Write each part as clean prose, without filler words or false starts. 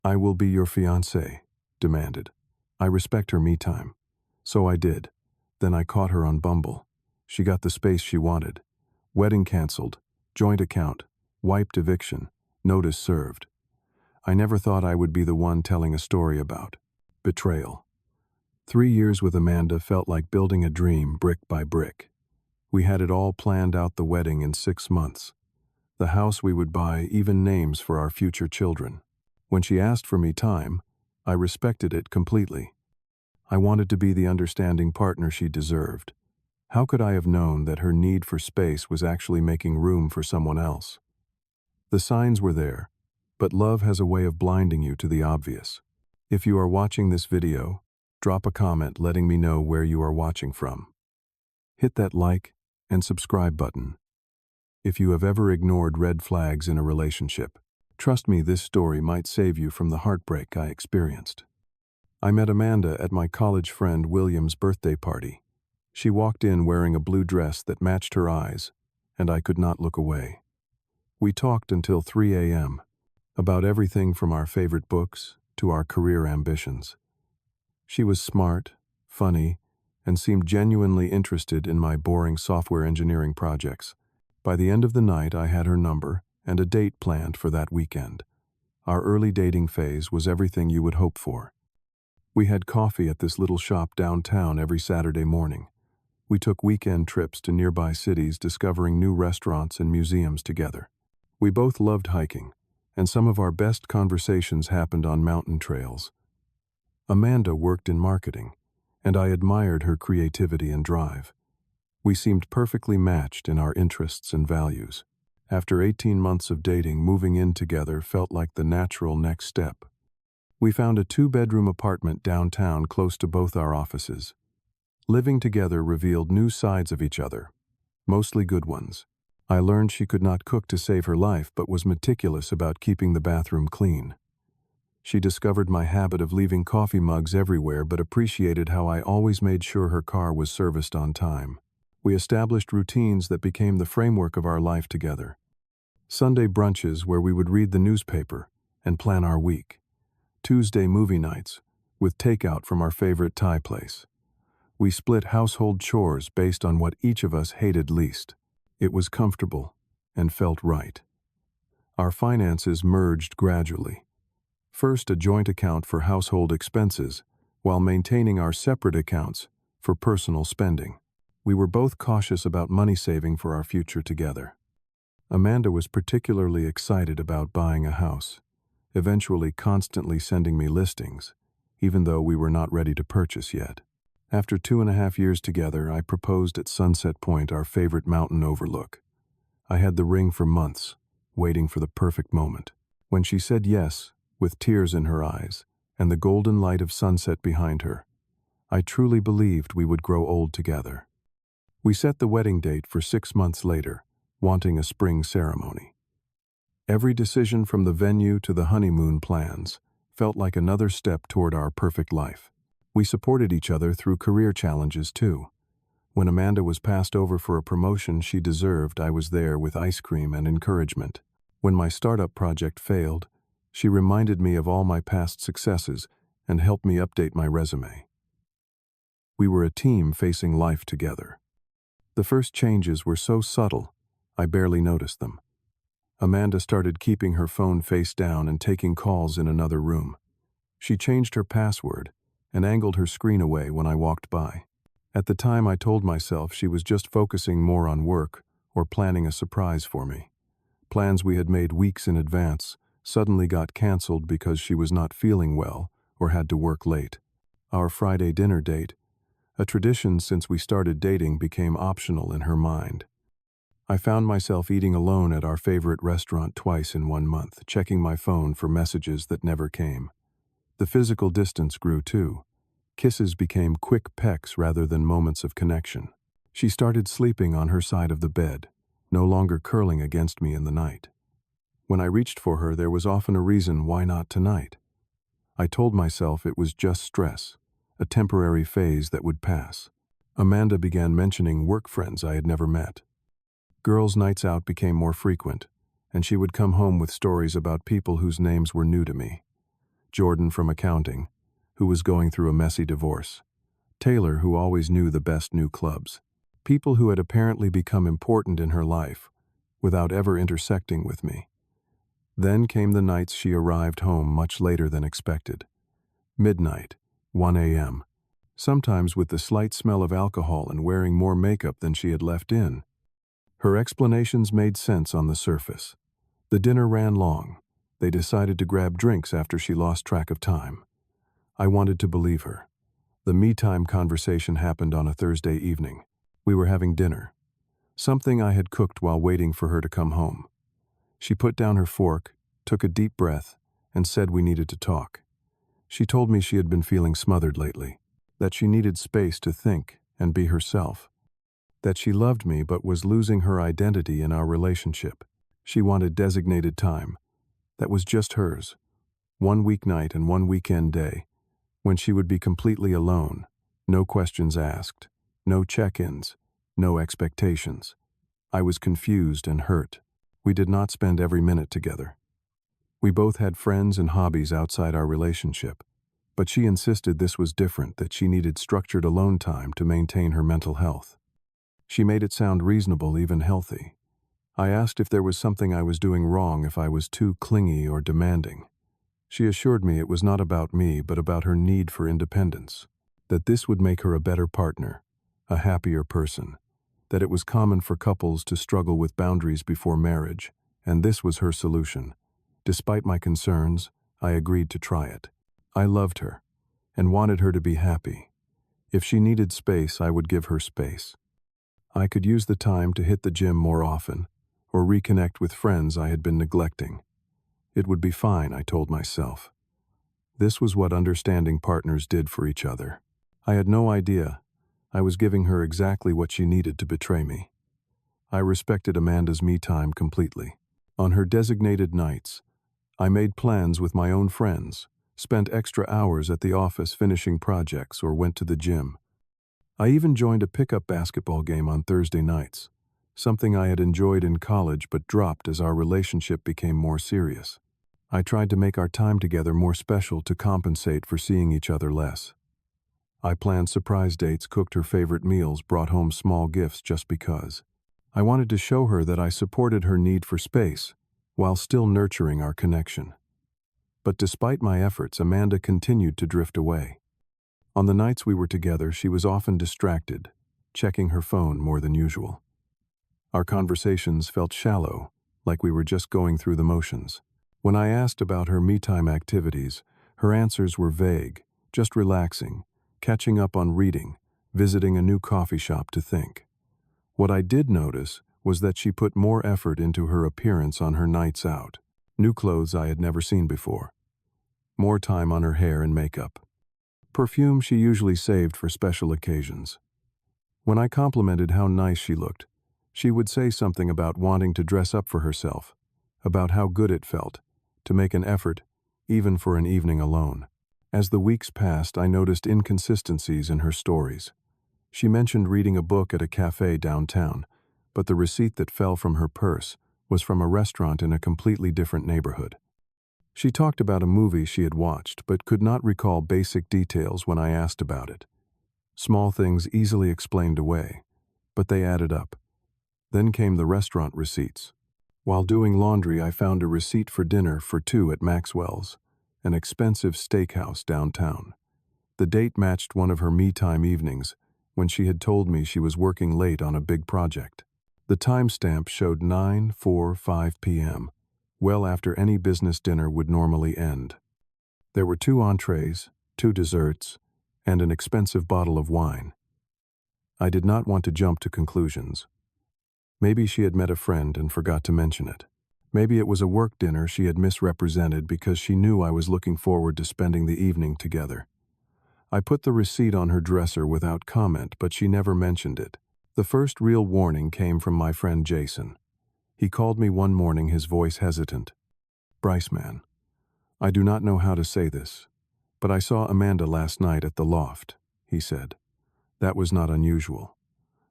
"I will be your fiancé," demanded. "I respect her me time." So I did. Then I caught her on Bumble. She got the space she wanted. Wedding canceled, joint account, wiped eviction, notice served. I never thought I would be the one telling a story about betrayal. 3 years with Amanda felt like building a dream brick by brick. We had it all planned out, the wedding in 6 months. The house we would buy, even names for our future children. When she asked for me time, I respected it completely. I wanted to be the understanding partner she deserved. How could I have known that her need for space was actually making room for someone else? The signs were there, but love has a way of blinding you to the obvious. If you are watching this video, drop a comment letting me know where you are watching from. Hit that like and subscribe button. If you have ever ignored red flags in a relationship, trust me, this story might save you from the heartbreak I experienced. I met Amanda at my college friend William's birthday party. She walked in wearing a blue dress that matched her eyes, and I could not look away. We talked until 3 a.m., about everything from our favorite books to our career ambitions. She was smart, funny, and seemed genuinely interested in my boring software engineering projects. By the end of the night, I had her number and a date planned for that weekend. Our early dating phase was everything you would hope for. We had coffee at this little shop downtown every Saturday morning. We took weekend trips to nearby cities, discovering new restaurants and museums together. We both loved hiking, and some of our best conversations happened on mountain trails. Amanda worked in marketing, and I admired her creativity and drive. We seemed perfectly matched in our interests and values. After 18 months of dating, moving in together felt like the natural next step. We found a 2-bedroom apartment downtown close to both our offices. Living together revealed new sides of each other, mostly good ones. I learned she could not cook to save her life but was meticulous about keeping the bathroom clean. She discovered my habit of leaving coffee mugs everywhere but appreciated how I always made sure her car was serviced on time. We established routines that became the framework of our life together. Sunday brunches where we would read the newspaper and plan our week. Tuesday movie nights with takeout from our favorite Thai place. We split household chores based on what each of us hated least. It was comfortable and felt right. Our finances merged gradually. First, a joint account for household expenses, while maintaining our separate accounts for personal spending. We were both cautious about money saving for our future together. Amanda was particularly excited about buying a house, eventually constantly sending me listings, even though we were not ready to purchase yet. After 2.5 years together, I proposed at Sunset Point, our favorite mountain overlook. I had the ring for months, waiting for the perfect moment. When she said yes, with tears in her eyes and the golden light of sunset behind her, I truly believed we would grow old together. We set the wedding date for 6 months later, wanting a spring ceremony. Every decision from the venue to the honeymoon plans felt like another step toward our perfect life. We supported each other through career challenges too. When Amanda was passed over for a promotion she deserved, I was there with ice cream and encouragement. When my startup project failed, she reminded me of all my past successes and helped me update my resume. We were a team facing life together. The first changes were so subtle, I barely noticed them. Amanda started keeping her phone face down and taking calls in another room. She changed her password and angled her screen away when I walked by. At the time, I told myself she was just focusing more on work or planning a surprise for me. Plans we had made weeks in advance suddenly got canceled because she was not feeling well or had to work late. Our Friday dinner date, a tradition since we started dating, became optional in her mind. I found myself eating alone at our favorite restaurant twice in 1 month, checking my phone for messages that never came. The physical distance grew too. Kisses became quick pecks rather than moments of connection. She started sleeping on her side of the bed, no longer curling against me in the night. When I reached for her, there was often a reason why not tonight. I told myself it was just stress, a temporary phase that would pass. Amanda began mentioning work friends I had never met. Girls' nights out became more frequent, and she would come home with stories about people whose names were new to me. Jordan from accounting, who was going through a messy divorce. Taylor, who always knew the best new clubs. People who had apparently become important in her life, without ever intersecting with me. Then came the nights she arrived home much later than expected. Midnight, 1 a.m., sometimes with the slight smell of alcohol and wearing more makeup than she had left in. Her explanations made sense on the surface. The dinner ran long. They decided to grab drinks after she lost track of time. I wanted to believe her. The me-time conversation happened on a Thursday evening. We were having dinner, something I had cooked while waiting for her to come home. She put down her fork, took a deep breath, and said we needed to talk. She told me she had been feeling smothered lately, that she needed space to think and be herself, that she loved me but was losing her identity in our relationship. She wanted designated time. That was just hers. One weeknight and one weekend day, when she would be completely alone, no questions asked, no check-ins, no expectations. I was confused and hurt. We did not spend every minute together. We both had friends and hobbies outside our relationship, but she insisted this was different, that she needed structured alone time to maintain her mental health. She made it sound reasonable, even healthy. I asked if there was something I was doing wrong, if I was too clingy or demanding. She assured me it was not about me, but about her need for independence, that this would make her a better partner, a happier person, that it was common for couples to struggle with boundaries before marriage, and this was her solution. Despite my concerns, I agreed to try it. I loved her and wanted her to be happy. If she needed space, I would give her space. I could use the time to hit the gym more often or reconnect with friends I had been neglecting. It would be fine, I told myself. This was what understanding partners did for each other. I had no idea I was giving her exactly what she needed to betray me. I respected Amanda's me time completely. On her designated nights, I made plans with my own friends, spent extra hours at the office finishing projects, or went to the gym. I even joined a pickup basketball game on Thursday nights, something I had enjoyed in college but dropped as our relationship became more serious. I tried to make our time together more special to compensate for seeing each other less. I planned surprise dates, cooked her favorite meals, brought home small gifts just because. I wanted to show her that I supported her need for space while still nurturing our connection. But despite my efforts, Amanda continued to drift away. On the nights we were together, she was often distracted, checking her phone more than usual. Our conversations felt shallow, like we were just going through the motions. When I asked about her me-time activities, her answers were vague, just relaxing, catching up on reading, visiting a new coffee shop to think. What I did notice was that she put more effort into her appearance on her nights out, new clothes I had never seen before, more time on her hair and makeup, perfume she usually saved for special occasions. When I complimented how nice she looked, she would say something about wanting to dress up for herself, about how good it felt to make an effort, even for an evening alone. As the weeks passed, I noticed inconsistencies in her stories. She mentioned reading a book at a cafe downtown, but the receipt that fell from her purse was from a restaurant in a completely different neighborhood. She talked about a movie she had watched, but could not recall basic details when I asked about it. Small things easily explained away, but they added up. Then came the restaurant receipts. While doing laundry, I found a receipt for dinner for two at Maxwell's, an expensive steakhouse downtown. The date matched one of her me-time evenings, when she had told me she was working late on a big project. The timestamp showed 9:45 p.m., well after any business dinner would normally end. There were 2 entrees, 2 desserts, and an expensive bottle of wine. I did not want to jump to conclusions. Maybe she had met a friend and forgot to mention it. Maybe it was a work dinner she had misrepresented because she knew I was looking forward to spending the evening together. I put the receipt on her dresser without comment, but she never mentioned it. The first real warning came from my friend Jason. He called me one morning, his voice hesitant. "Bryce, man, I do not know how to say this, but I saw Amanda last night at the Loft," he said. That was not unusual.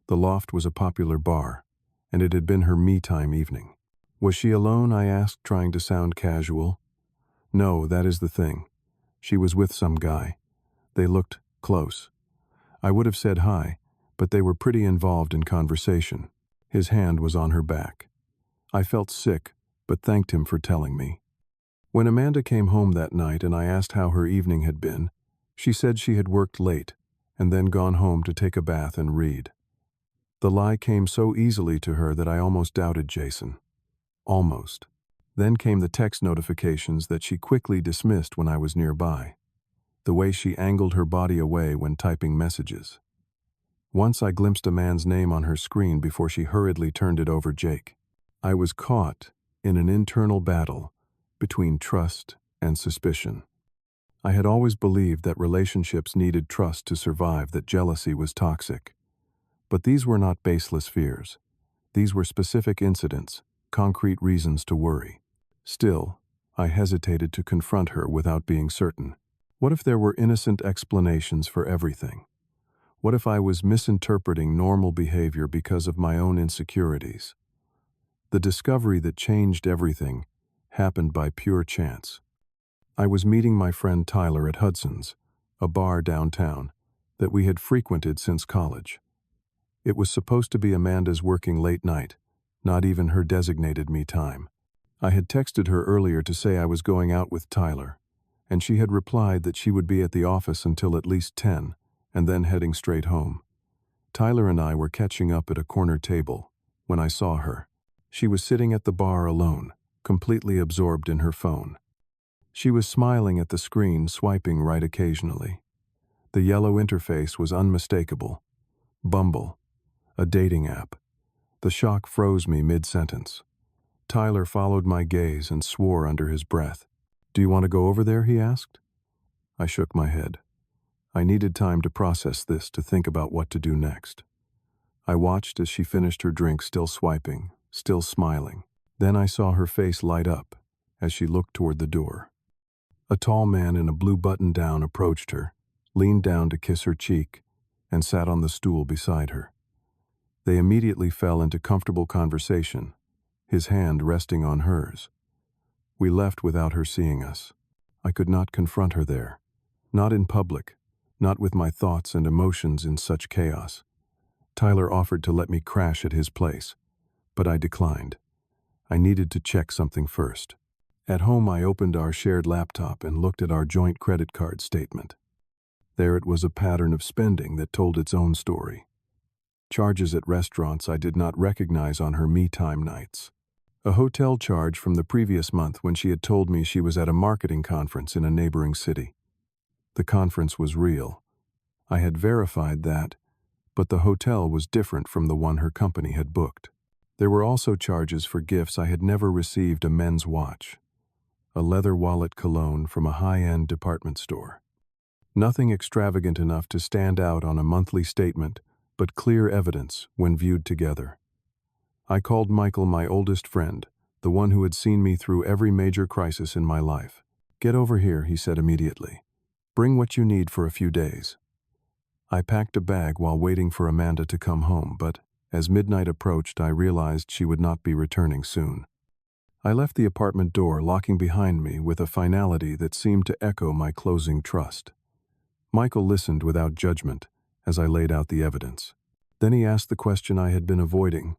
The Loft was a popular bar, and it had been her me-time evening. "Was she alone?" I asked, trying to sound casual. "No, that is the thing. She was with some guy. They looked close. I would have said hi, but they were pretty involved in conversation. His hand was on her back. I felt sick, but thanked him for telling me. When Amanda came home that night and I asked how her evening had been, she said she had worked late and then gone home to take a bath and read. The lie came so easily to her that I almost doubted Jason. Almost. Then came the text notifications that she quickly dismissed when I was nearby. The way she angled her body away when typing messages. Once I glimpsed a man's name on her screen before she hurriedly turned it over Jake. I was caught in an internal battle between trust and suspicion. I had always believed that relationships needed trust to survive, that jealousy was toxic. But these were not baseless fears. These were specific incidents, concrete reasons to worry. Still, I hesitated to confront her without being certain. What if there were innocent explanations for everything? What if I was misinterpreting normal behavior because of my own insecurities? The discovery that changed everything happened by pure chance. I was meeting my friend Tyler at Hudson's, a bar downtown that we had frequented since college. It was supposed to be Amanda's working late night, not even her designated me time. I had texted her earlier to say I was going out with Tyler, and she had replied that she would be at the office until at least 10, and then heading straight home. Tyler and I were catching up at a corner table when I saw her. She was sitting at the bar alone, completely absorbed in her phone. She was smiling at the screen, swiping right occasionally. The yellow interface was unmistakable. Bumble, a dating app. The shock froze me mid-sentence. Tyler followed my gaze and swore under his breath. "Do you want to go over there?" he asked. I shook my head. I needed time to process this, to think about what to do next. I watched as she finished her drink, still swiping, still smiling. Then I saw her face light up as she looked toward the door. A tall man in a blue button-down approached her, leaned down to kiss her cheek, and sat on the stool beside her. They immediately fell into comfortable conversation, his hand resting on hers. We left without her seeing us. I could not confront her there. Not in public, not with my thoughts and emotions in such chaos. Tyler offered to let me crash at his place, but I declined. I needed to check something first. At home, I opened our shared laptop and looked at our joint credit card statement. There it was, a pattern of spending that told its own story. Charges at restaurants I did not recognize on her me-time nights. A hotel charge from the previous month when she had told me she was at a marketing conference in a neighboring city. The conference was real. I had verified that, but the hotel was different from the one her company had booked. There were also charges for gifts I had never received: a men's watch, a leather wallet, cologne from a high-end department store. Nothing extravagant enough to stand out on a monthly statement, but clear evidence when viewed together. I called Michael, my oldest friend, the one who had seen me through every major crisis in my life. "Get over here," he said immediately. "Bring what you need for a few days." I packed a bag while waiting for Amanda to come home, but as midnight approached, I realized she would not be returning soon. I left the apartment door, locking behind me with a finality that seemed to echo my closing trust. Michael listened without judgment as I laid out the evidence. Then he asked the question I had been avoiding.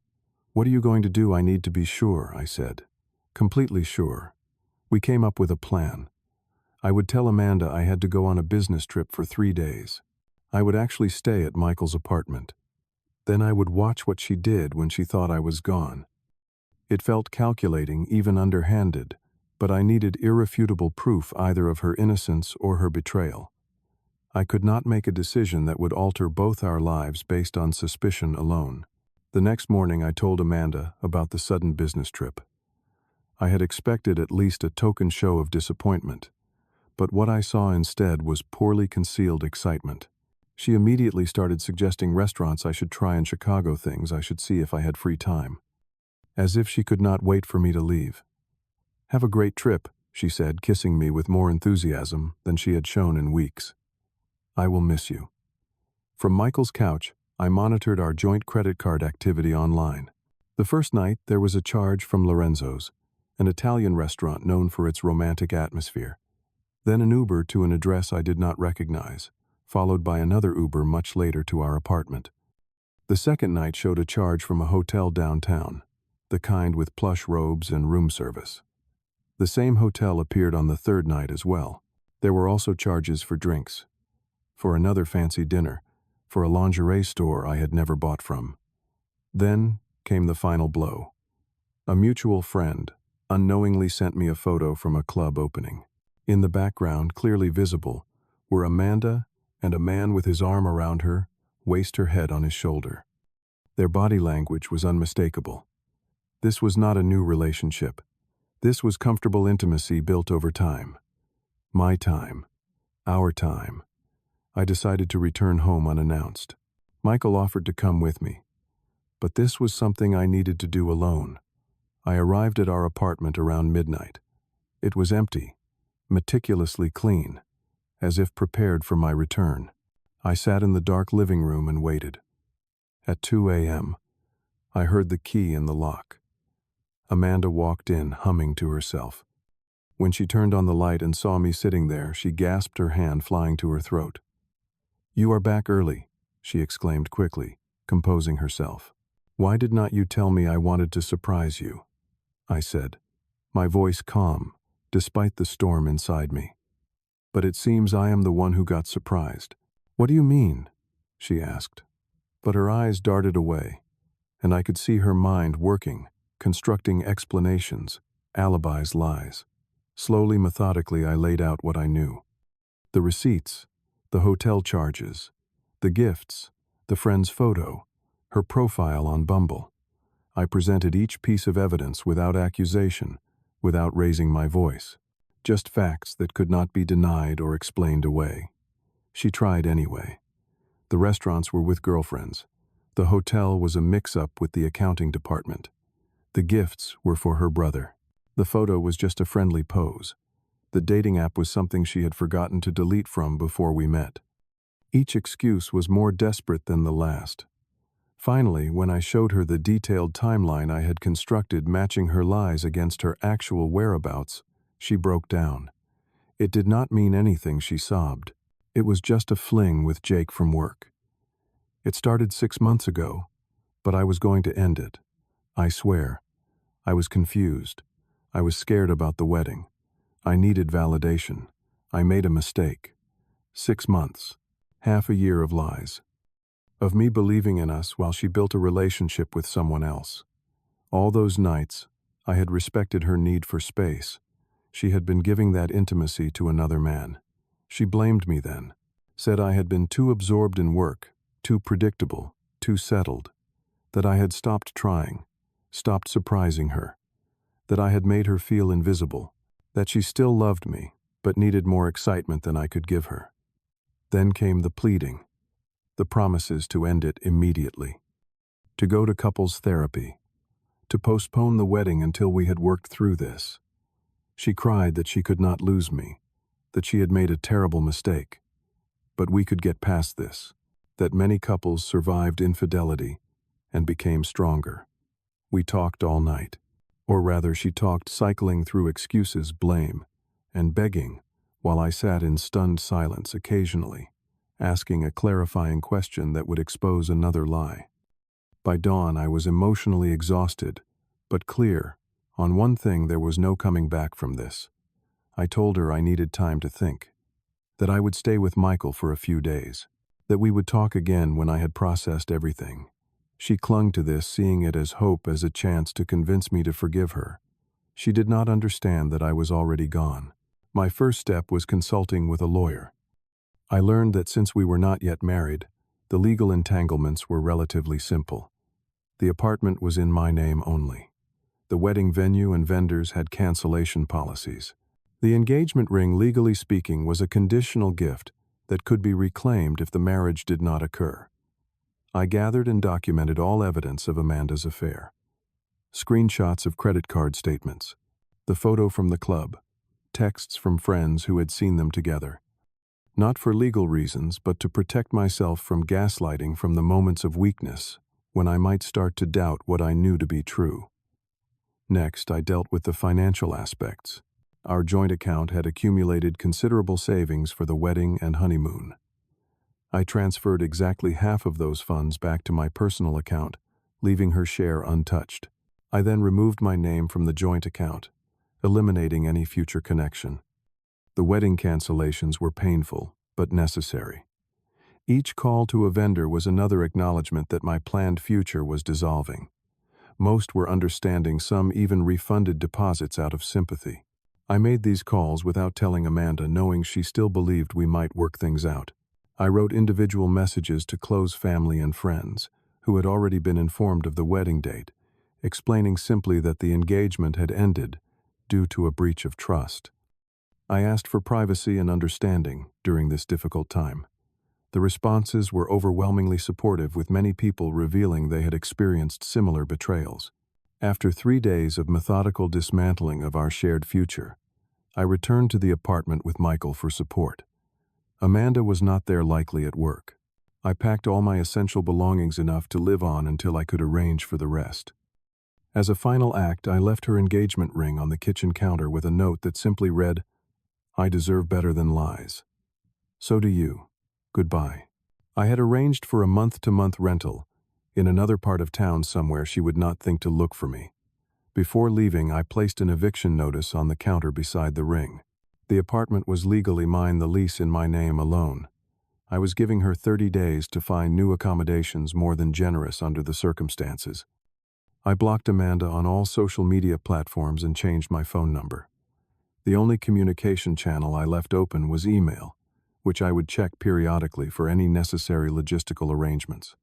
"What are you going to do?" "I need to be sure," I said. "Completely sure." We came up with a plan. I would tell Amanda I had to go on a business trip for 3 days. I would actually stay at Michael's apartment. Then I would watch what she did when she thought I was gone. It felt calculating, even underhanded, but I needed irrefutable proof either of her innocence or her betrayal. I could not make a decision that would alter both our lives based on suspicion alone. The next morning, I told Amanda about the sudden business trip. I had expected at least a token show of disappointment, but what I saw instead was poorly concealed excitement. She immediately started suggesting restaurants I should try in Chicago, things I should see if I had free time. As if she could not wait for me to leave. "Have a great trip," she said, kissing me with more enthusiasm than she had shown in weeks. "I will miss you." From Michael's couch, I monitored our joint credit card activity online. The first night, there was a charge from Lorenzo's, an Italian restaurant known for its romantic atmosphere. Then an Uber to an address I did not recognize, followed by another Uber much later to our apartment. The second night showed a charge from a hotel downtown, the kind with plush robes and room service. The same hotel appeared on the third night as well. There were also charges for drinks, for another fancy dinner, for a lingerie store I had never bought from. Then came the final blow. A mutual friend unknowingly sent me a photo from a club opening. In the background, clearly visible, were Amanda and a man with his arm around her, waist her head on his shoulder. Their body language was unmistakable. This was not a new relationship. This was comfortable intimacy built over time. My time. Our time. I decided to return home unannounced. Michael offered to come with me. But this was something I needed to do alone. I arrived at our apartment around midnight. It was empty, meticulously clean, as if prepared for my return. I sat in the dark living room and waited. At 2 a.m., I heard the key in the lock. Amanda walked in, humming to herself. When she turned on the light and saw me sitting there, she gasped, her hand flying to her throat. "You are back early," she exclaimed quickly, composing herself. "Why did not you tell me? I wanted to surprise you," I said, my voice calm, despite the storm inside me. "But it seems I am the one who got surprised." "What do you mean?" she asked. But her eyes darted away, and I could see her mind working, constructing explanations, alibis, lies. Slowly, methodically, I laid out what I knew. The receipts, the hotel charges, the gifts, the friend's photo, her profile on Bumble. I presented each piece of evidence without accusation, without raising my voice. Just facts that could not be denied or explained away. She tried anyway. The restaurants were with girlfriends. The hotel was a mix-up with the accounting department. The gifts were for her brother. The photo was just a friendly pose. The dating app was something she had forgotten to delete from before we met. Each excuse was more desperate than the last. Finally, when I showed her the detailed timeline I had constructed matching her lies against her actual whereabouts, she broke down. It did not mean anything, she sobbed. It was just a fling with Jake from work. It started 6 months ago, but I was going to end it. I swear. I was confused. I was scared about the wedding. I needed validation. I made a mistake. 6 months. Half a year of lies. Of me believing in us while she built a relationship with someone else. All those nights, I had respected her need for space. She had been giving that intimacy to another man. She blamed me then, said I had been too absorbed in work, too predictable, too settled, that I had stopped trying, stopped surprising her, that I had made her feel invisible, that she still loved me, but needed more excitement than I could give her. Then came the pleading, the promises to end it immediately, to go to couples therapy, to postpone the wedding until we had worked through this. She cried that she could not lose me, that she had made a terrible mistake, but we could get past this, that many couples survived infidelity and became stronger. We talked all night, or rather she talked, cycling through excuses, blame, and begging, while I sat in stunned silence occasionally, asking a clarifying question that would expose another lie. By dawn I was emotionally exhausted, but clear. On one thing there was no coming back from this. I told her I needed time to think, that I would stay with Michael for a few days, that we would talk again when I had processed everything. She clung to this, seeing it as hope, as a chance to convince me to forgive her. She did not understand that I was already gone. My first step was consulting with a lawyer. I learned that since we were not yet married, the legal entanglements were relatively simple. The apartment was in my name only. The wedding venue and vendors had cancellation policies. The engagement ring, legally speaking, was a conditional gift that could be reclaimed if the marriage did not occur. I gathered and documented all evidence of Amanda's affair. Screenshots of credit card statements, the photo from the club, texts from friends who had seen them together. Not for legal reasons, but to protect myself from gaslighting, from the moments of weakness when I might start to doubt what I knew to be true. Next, I dealt with the financial aspects. Our joint account had accumulated considerable savings for the wedding and honeymoon. I transferred exactly half of those funds back to my personal account, leaving her share untouched. I then removed my name from the joint account, eliminating any future connection. The wedding cancellations were painful, but necessary. Each call to a vendor was another acknowledgement that my planned future was dissolving. Most were understanding, some even refunded deposits out of sympathy. I made these calls without telling Amanda, knowing she still believed we might work things out. I wrote individual messages to close family and friends, who had already been informed of the wedding date, explaining simply that the engagement had ended due to a breach of trust. I asked for privacy and understanding during this difficult time. The responses were overwhelmingly supportive, with many people revealing they had experienced similar betrayals. After 3 days of methodical dismantling of our shared future, I returned to the apartment with Michael for support. Amanda was not there, likely at work. I packed all my essential belongings enough to live on until I could arrange for the rest. As a final act, I left her engagement ring on the kitchen counter with a note that simply read, "I deserve better than lies. So do you. Goodbye." I had arranged for a month-to-month rental in another part of town somewhere she would not think to look for me. Before leaving, I placed an eviction notice on the counter beside the ring. The apartment was legally mine, the lease in my name alone. I was giving her 30 days to find new accommodations, more than generous under the circumstances. I blocked Amanda on all social media platforms and changed my phone number. The only communication channel I left open was email, which I would check periodically for any necessary logistical arrangements.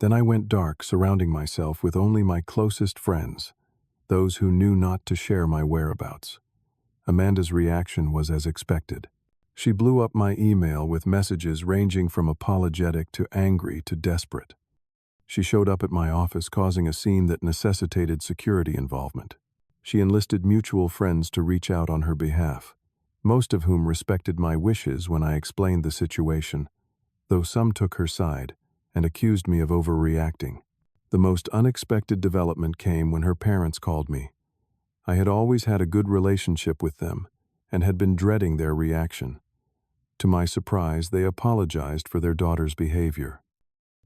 Then I went dark, surrounding myself with only my closest friends, those who knew not to share my whereabouts. Amanda's reaction was as expected. She blew up my email with messages ranging from apologetic to angry to desperate. She showed up at my office, causing a scene that necessitated security involvement. She enlisted mutual friends to reach out on her behalf, most of whom respected my wishes when I explained the situation, though some took her side and accused me of overreacting. The most unexpected development came when her parents called me. I had always had a good relationship with them and had been dreading their reaction. To my surprise, they apologized for their daughter's behavior.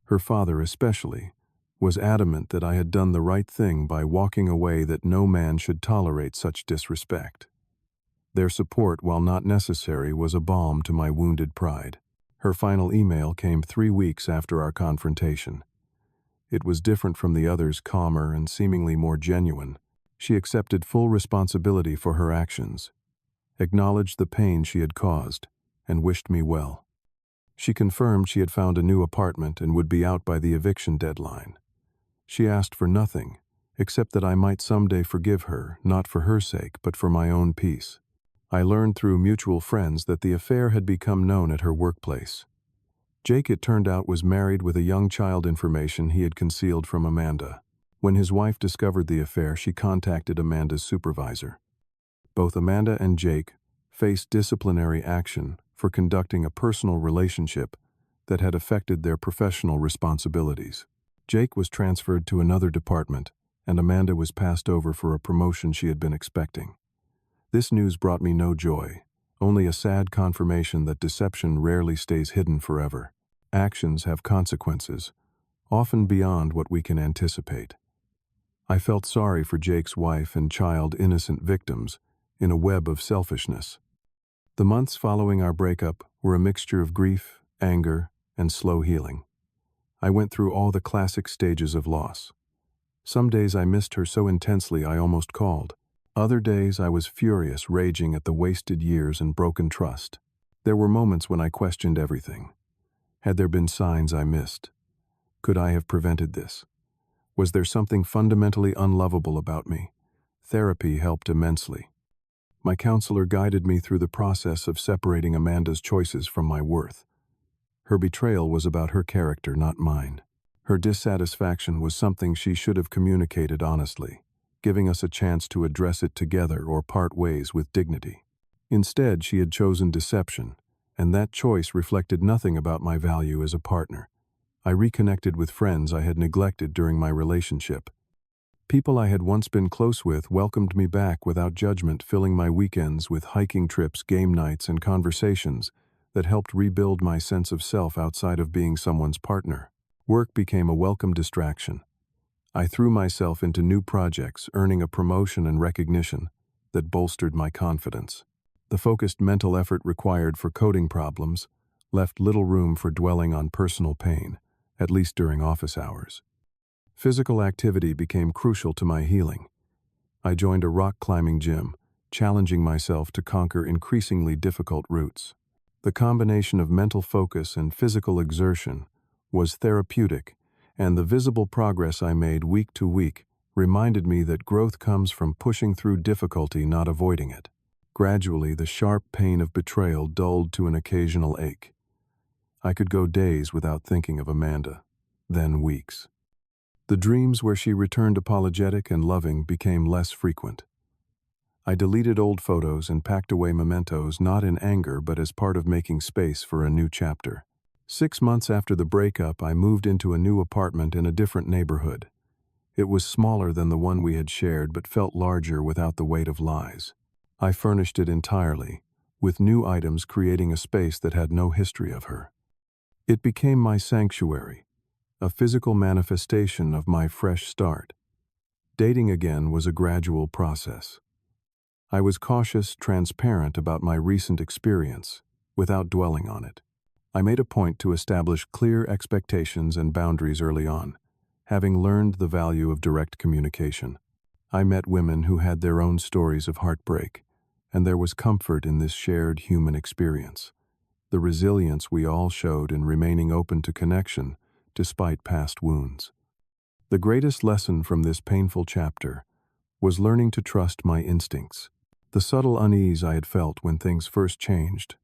Her father, especially, was adamant that I had done the right thing by walking away, that no man should tolerate such disrespect. Their support, while not necessary, was a balm to my wounded pride. Her final email came 3 weeks after our confrontation. It was different from the others, calmer and seemingly more genuine. She accepted full responsibility for her actions, acknowledged the pain she had caused, and wished me well. She confirmed she had found a new apartment and would be out by the eviction deadline. She asked for nothing, except that I might someday forgive her, not for her sake, but for my own peace. I learned through mutual friends that the affair had become known at her workplace. Jake, it turned out, was married with a young child, information he had concealed from Amanda. When his wife discovered the affair, she contacted Amanda's supervisor. Both Amanda and Jake faced disciplinary action for conducting a personal relationship that had affected their professional responsibilities. Jake was transferred to another department, and Amanda was passed over for a promotion she had been expecting. This news brought me no joy, only a sad confirmation that deception rarely stays hidden forever. Actions have consequences, often beyond what we can anticipate. I felt sorry for Jake's wife and child, innocent victims in a web of selfishness. The months following our breakup were a mixture of grief, anger, and slow healing. I went through all the classic stages of loss. Some days I missed her so intensely I almost called. Other days I was furious, raging at the wasted years and broken trust. There were moments when I questioned everything. Had there been signs I missed? Could I have prevented this? Was there something fundamentally unlovable about me? Therapy helped immensely. My counselor guided me through the process of separating Amanda's choices from my worth. Her betrayal was about her character, not mine. Her dissatisfaction was something she should have communicated honestly, giving us a chance to address it together or part ways with dignity. Instead, she had chosen deception, and that choice reflected nothing about my value as a partner. I reconnected with friends I had neglected during my relationship. People I had once been close with welcomed me back without judgment, filling my weekends with hiking trips, game nights, and conversations that helped rebuild my sense of self outside of being someone's partner. Work became a welcome distraction. I threw myself into new projects, earning a promotion and recognition that bolstered my confidence. The focused mental effort required for coding problems left little room for dwelling on personal pain, at least during office hours. Physical activity became crucial to my healing. I joined a rock climbing gym, challenging myself to conquer increasingly difficult routes. The combination of mental focus and physical exertion was therapeutic, and the visible progress I made week to week reminded me that growth comes from pushing through difficulty, not avoiding it. Gradually, the sharp pain of betrayal dulled to an occasional ache. I could go days without thinking of Amanda, then weeks. The dreams where she returned apologetic and loving became less frequent. I deleted old photos and packed away mementos, not in anger but as part of making space for a new chapter. 6 months after the breakup, I moved into a new apartment in a different neighborhood. It was smaller than the one we had shared but felt larger without the weight of lies. I furnished it entirely, with new items creating a space that had no history of her. It became my sanctuary, a physical manifestation of my fresh start. Dating again was a gradual process. I was cautious, transparent about my recent experience, without dwelling on it. I made a point to establish clear expectations and boundaries early on, having learned the value of direct communication. I met women who had their own stories of heartbreak, and there was comfort in this shared human experience. The resilience we all showed in remaining open to connection despite past wounds. The greatest lesson from this painful chapter was learning to trust my instincts. The subtle unease I had felt when things first changed,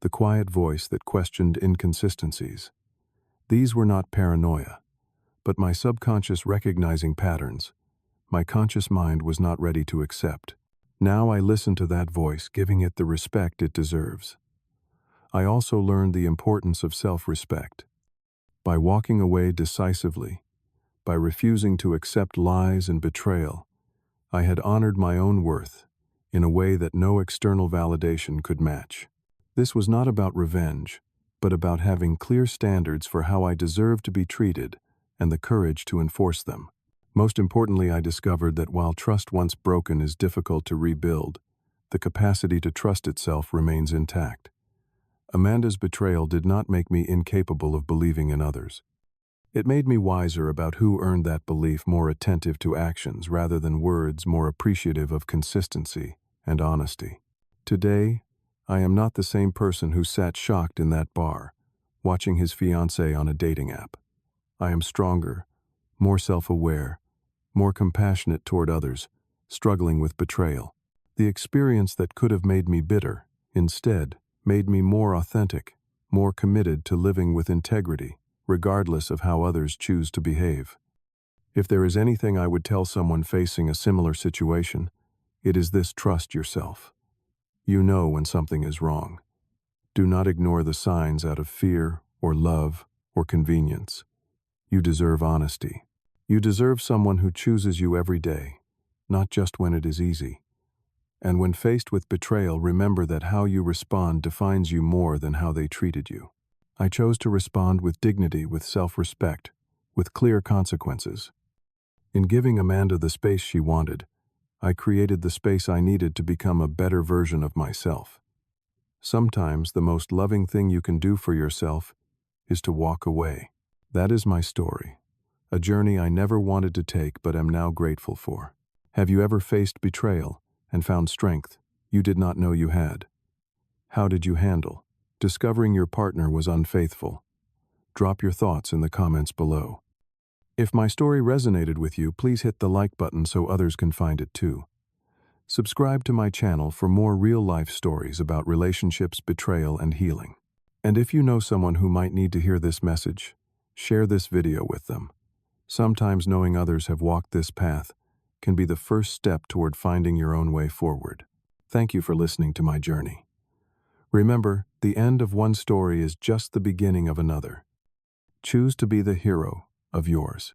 the quiet voice that questioned inconsistencies. These were not paranoia, but my subconscious recognizing patterns my conscious mind was not ready to accept. Now I listen to that voice, giving it the respect it deserves. I also learned the importance of self-respect. By walking away decisively, by refusing to accept lies and betrayal, I had honored my own worth in a way that no external validation could match. This was not about revenge, but about having clear standards for how I deserved to be treated and the courage to enforce them. Most importantly, I discovered that while trust once broken is difficult to rebuild, the capacity to trust itself remains intact. Amanda's betrayal did not make me incapable of believing in others. It made me wiser about who earned that belief, more attentive to actions rather than words, more appreciative of consistency and honesty. Today, I am not the same person who sat shocked in that bar, watching his fiancée on a dating app. I am stronger, more self-aware, more compassionate toward others, struggling with betrayal. The experience that could have made me bitter, instead, made me more authentic, more committed to living with integrity, regardless of how others choose to behave. If there is anything I would tell someone facing a similar situation, it is this: trust yourself. You know when something is wrong. Do not ignore the signs out of fear or love or convenience. You deserve honesty. You deserve someone who chooses you every day, not just when it is easy. And when faced with betrayal, remember that how you respond defines you more than how they treated you. I chose to respond with dignity, with self-respect, with clear consequences. In giving Amanda the space she wanted, I created the space I needed to become a better version of myself. Sometimes the most loving thing you can do for yourself is to walk away. That is my story, a journey I never wanted to take but am now grateful for. Have you ever faced betrayal and found strength you did not know you had? How did you handle discovering your partner was unfaithful? Drop your thoughts in the comments below. If my story resonated with you, please hit the like button so others can find it too. Subscribe to my channel for more real-life stories about relationships, betrayal, and healing. And if you know someone who might need to hear this message, share this video with them. Sometimes knowing others have walked this path can be the first step toward finding your own way forward. Thank you for listening to my journey. Remember, the end of one story is just the beginning of another. Choose to be the hero of yours.